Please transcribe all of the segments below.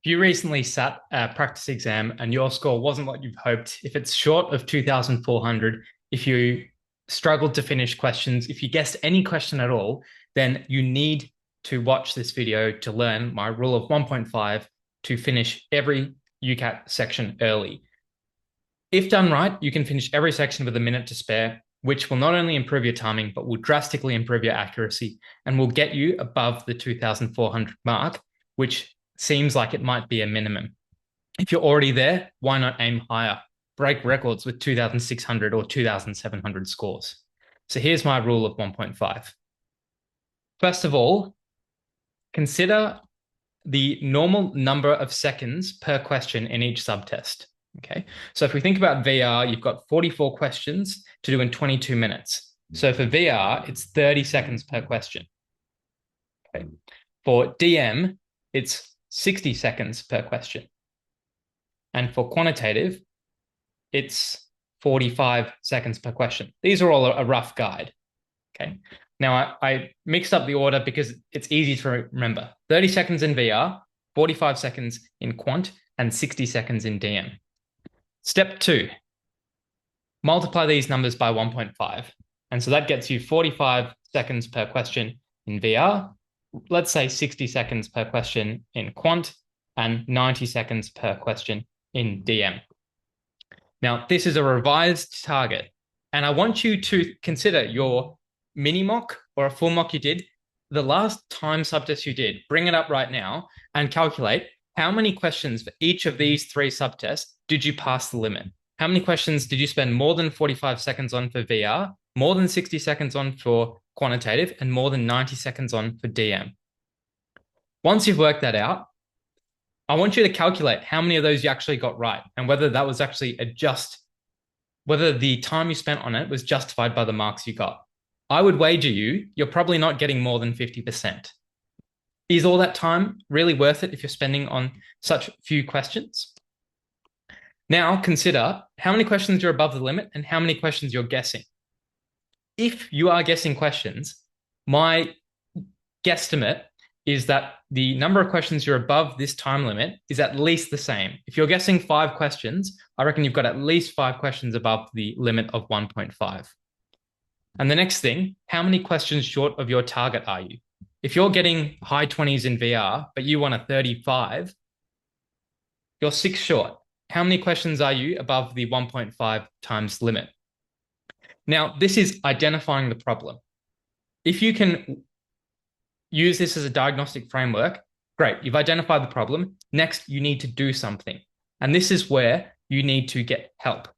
If you recently sat a practice exam and your score wasn't what you've hoped, if it's short of 2,400, if you struggled to finish questions, if you guessed any question at all, then you need to watch this video to learn my rule of 1.5 to finish every UCAT section early. If done right, you can finish every section with a minute to spare, which will not only improve your timing, but will drastically improve your accuracy and will get you above the 2,400 mark, which seems like it might be a minimum. If you're already there, why not aim higher? Break records with 2,600 or 2,700 scores. So here's my rule of 1.5. First of all, consider the normal number of seconds per question in each subtest. Okay, so if we think about VR, you've got 44 questions to do in 22 minutes. So for VR, it's 30 seconds per question. Okay. For DM, it's 60 seconds per question. And for quantitative, it's 45 seconds per question. These are all a rough guide. Okay. Now, I mixed up the order because it's easy to remember. 30 seconds in VR, 45 seconds in quant, and 60 seconds in DM. Step 2, multiply these numbers by 1.5. And so that gets you 45 seconds per question in VR, let's say 60 seconds per question in quant, and 90 seconds per question in DM. Now, this is a revised target, and I want you to consider your mini mock or a full mock you did, the last time subtest you did, bring it up right now and calculate how many questions for each of these 3 subtests did you pass the limit? How many questions did you spend more than 45 seconds on for VR, more than 60 seconds on for quantitative, and more than 90 seconds on for DM? Once you've worked that out, I want you to calculate how many of those you actually got right and whether that was actually whether the time you spent on it was justified by the marks you got. I would wager you're probably not getting more than 50%. Is all that time really worth it if you're spending on such few questions? Now consider how many questions you're above the limit and how many questions you're guessing. If you are guessing questions, my guesstimate is that the number of questions you're above this time limit is at least the same. If you're guessing 5 questions, I reckon you've got at least 5 questions above the limit of 1.5. And the next thing, how many questions short of your target are you? If you're getting high 20s in VR, but you want a 35, you're 6 short. How many questions are you above the 1.5 times limit? Now, this is identifying the problem. If you can use this as a diagnostic framework, great, you've identified the problem. Next, you need to do something. And this is where you need to get help.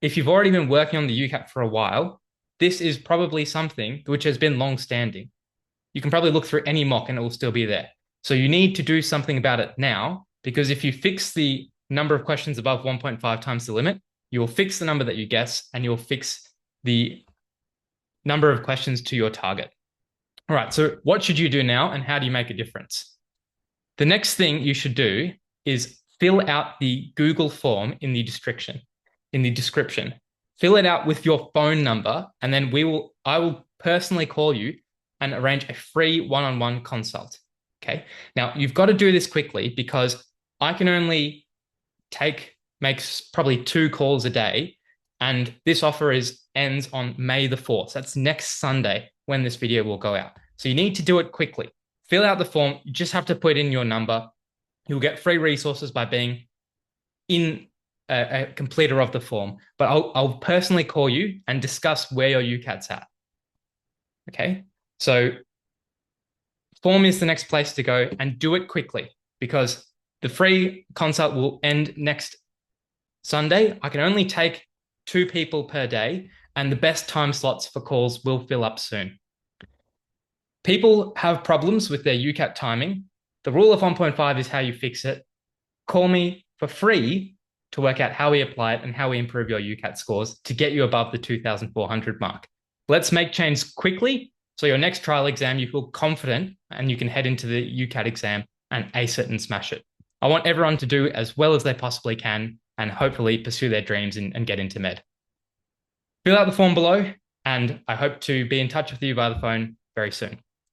If you've already been working on the UCAT for a while, this is probably something which has been long-standing. You can probably look through any mock and it will still be there. So you need to do something about it now, because if you fix the number of questions above 1.5 times the limit, you will fix the number that you guess and you'll fix the number of questions to your target. All right, so what should you do now and how do you make a difference? The next thing you should do is fill out the Google form in the description. Fill it out with your phone number, and then I will personally call you and arrange a free one-on-one consult. Okay. Now you've got to do this quickly because I can only make probably 2 calls a day, and this offer ends on May the 4th. That's next Sunday when this video will go out. So you need to do it quickly. Fill out the form. You just have to put in your number. You'll get free resources by being a completer of the form, but I'll personally call you and discuss where your UCAT's at. Okay, so form is the next place to go, and do it quickly because the free consult will end next Sunday. I can only take 2 people per day, and the best time slots for calls will fill up soon. People have problems with their UCAT timing. The rule of 1.5 is how you fix it. Call me for free to work out how we apply it and how we improve your UCAT scores to get you above the 2,400 mark. Let's make change quickly so your next trial exam you feel confident and you can head into the UCAT exam and ace it and smash it. I want everyone to do as well as they possibly can and hopefully pursue their dreams and get into med. Fill out the form below, and I hope to be in touch with you via the phone very soon.